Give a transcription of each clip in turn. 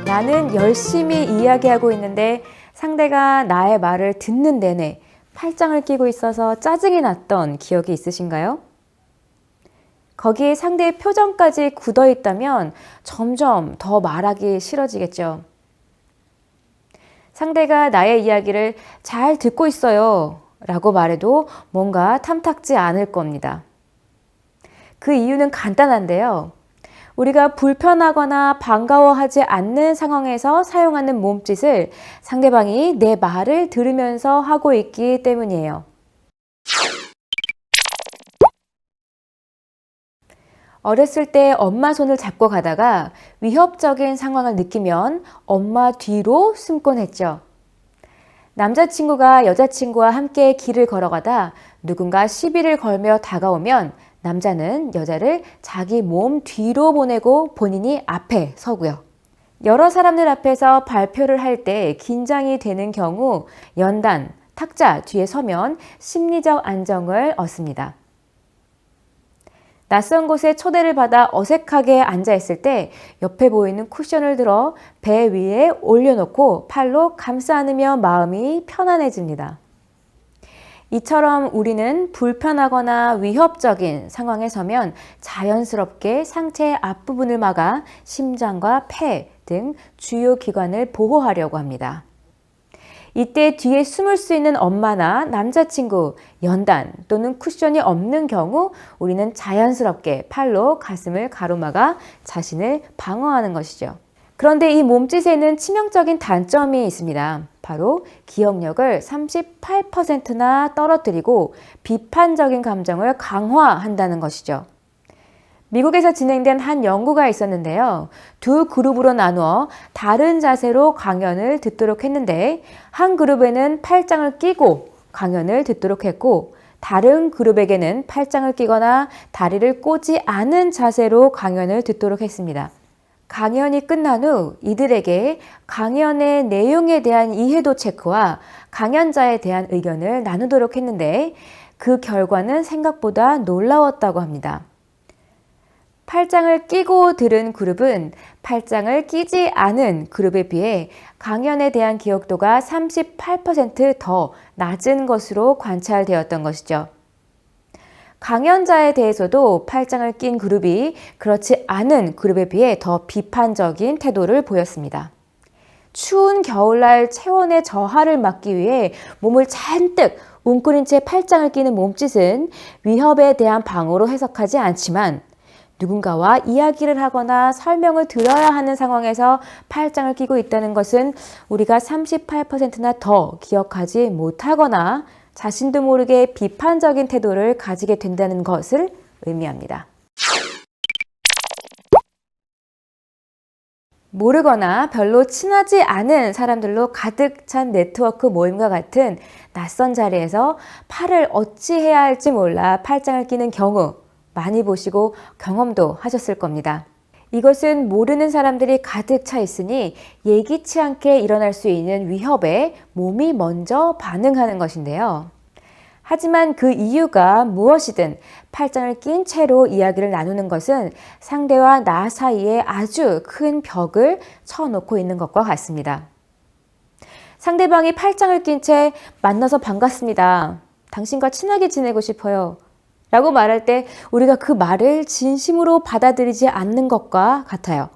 나는 열심히 이야기하고 있는데 상대가 나의 말을 듣는 내내 팔짱을 끼고 있어서 짜증이 났던 기억이 있으신가요? 거기에 상대의 표정까지 굳어 있다면 점점 더 말하기 싫어지겠죠. 상대가 나의 이야기를 잘 듣고 있어요 라고 말해도 뭔가 탐탁지 않을 겁니다. 그 이유는 간단한데요. 우리가 불편하거나 반가워하지 않는 상황에서 사용하는 몸짓을 상대방이 내 말을 들으면서 하고 있기 때문이에요. 어렸을 때 엄마 손을 잡고 가다가 위협적인 상황을 느끼면 엄마 뒤로 숨곤 했죠. 남자친구가 여자친구와 함께 길을 걸어가다 누군가 시비를 걸며 다가오면 남자는 여자를 자기 몸 뒤로 보내고 본인이 앞에 서고요. 여러 사람들 앞에서 발표를 할 때 긴장이 되는 경우 연단, 탁자 뒤에 서면 심리적 안정을 얻습니다. 낯선 곳에 초대를 받아 어색하게 앉아있을 때 옆에 보이는 쿠션을 들어 배 위에 올려놓고 팔로 감싸 안으며 마음이 편안해집니다. 이처럼 우리는 불편하거나 위협적인 상황에 서면 자연스럽게 상체의 앞부분을 막아 심장과 폐 등 주요 기관을 보호하려고 합니다. 이때 뒤에 숨을 수 있는 엄마나 남자친구, 연단 또는 쿠션이 없는 경우 우리는 자연스럽게 팔로 가슴을 가로막아 자신을 방어하는 것이죠. 그런데 이 몸짓에는 치명적인 단점이 있습니다. 바로 기억력을 38%나 떨어뜨리고 비판적인 감정을 강화한다는 것이죠. 미국에서 진행된 한 연구가 있었는데요. 두 그룹으로 나누어 다른 자세로 강연을 듣도록 했는데 한 그룹에는 팔짱을 끼고 강연을 듣도록 했고 다른 그룹에게는 팔짱을 끼거나 다리를 꼬지 않은 자세로 강연을 듣도록 했습니다. 강연이 끝난 후 이들에게 강연의 내용에 대한 이해도 체크와 강연자에 대한 의견을 나누도록 했는데 그 결과는 생각보다 놀라웠다고 합니다. 팔짱을 끼고 들은 그룹은 팔짱을 끼지 않은 그룹에 비해 강연에 대한 기억도가 38% 낮은 것으로 관찰되었던 것이죠. 강연자에 대해서도 팔짱을 낀 그룹이 그렇지 않은 그룹에 비해 더 비판적인 태도를 보였습니다. 추운 겨울날 체온의 저하를 막기 위해 몸을 잔뜩 웅크린 채 팔짱을 끼는 몸짓은 위협에 대한 방어로 해석하지 않지만 누군가와 이야기를 하거나 설명을 들어야 하는 상황에서 팔짱을 끼고 있다는 것은 우리가 38%나 더 기억하지 못하거나 자신도 모르게 비판적인 태도를 가지게 된다는 것을 의미합니다. 모르거나 별로 친하지 않은 사람들로 가득 찬 네트워크 모임과 같은 낯선 자리에서 팔을 어찌해야 할지 몰라 팔짱을 끼는 경우 많이 보시고 경험도 하셨을 겁니다. 이것은 모르는 사람들이 가득 차 있으니 예기치 않게 일어날 수 있는 위협에 몸이 먼저 반응하는 것인데요. 하지만 그 이유가 무엇이든 팔짱을 낀 채로 이야기를 나누는 것은 상대와 나 사이에 아주 큰 벽을 쳐놓고 있는 것과 같습니다. 상대방이 팔짱을 낀 채 만나서 반갑습니다. 당신과 친하게 지내고 싶어요. 라고 말할 때 우리가 그 말을 진심으로 받아들이지 않는 것과 같아요.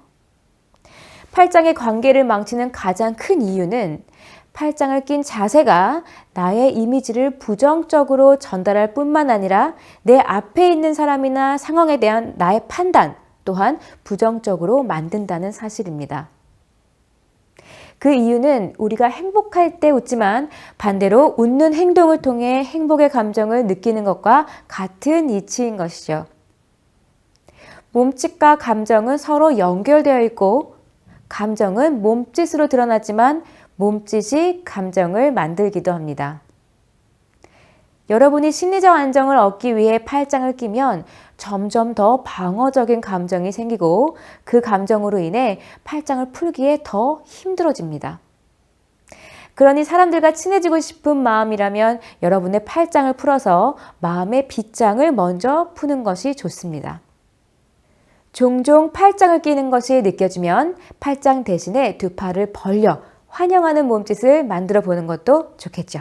팔짱의 관계를 망치는 가장 큰 이유는 팔짱을 낀 자세가 나의 이미지를 부정적으로 전달할 뿐만 아니라 내 앞에 있는 사람이나 상황에 대한 나의 판단 또한 부정적으로 만든다는 사실입니다. 그 이유는 우리가 행복할 때 웃지만 반대로 웃는 행동을 통해 행복의 감정을 느끼는 것과 같은 이치인 것이죠. 몸짓과 감정은 서로 연결되어 있고 감정은 몸짓으로 드러나지만 몸짓이 감정을 만들기도 합니다. 여러분이 심리적 안정을 얻기 위해 팔짱을 끼면 점점 더 방어적인 감정이 생기고 그 감정으로 인해 팔짱을 풀기에 더 힘들어집니다. 그러니 사람들과 친해지고 싶은 마음이라면 여러분의 팔짱을 풀어서 마음의 빗장을 먼저 푸는 것이 좋습니다. 종종 팔짱을 끼는 것이 느껴지면 팔짱 대신에 두 팔을 벌려 환영하는 몸짓을 만들어 보는 것도 좋겠죠.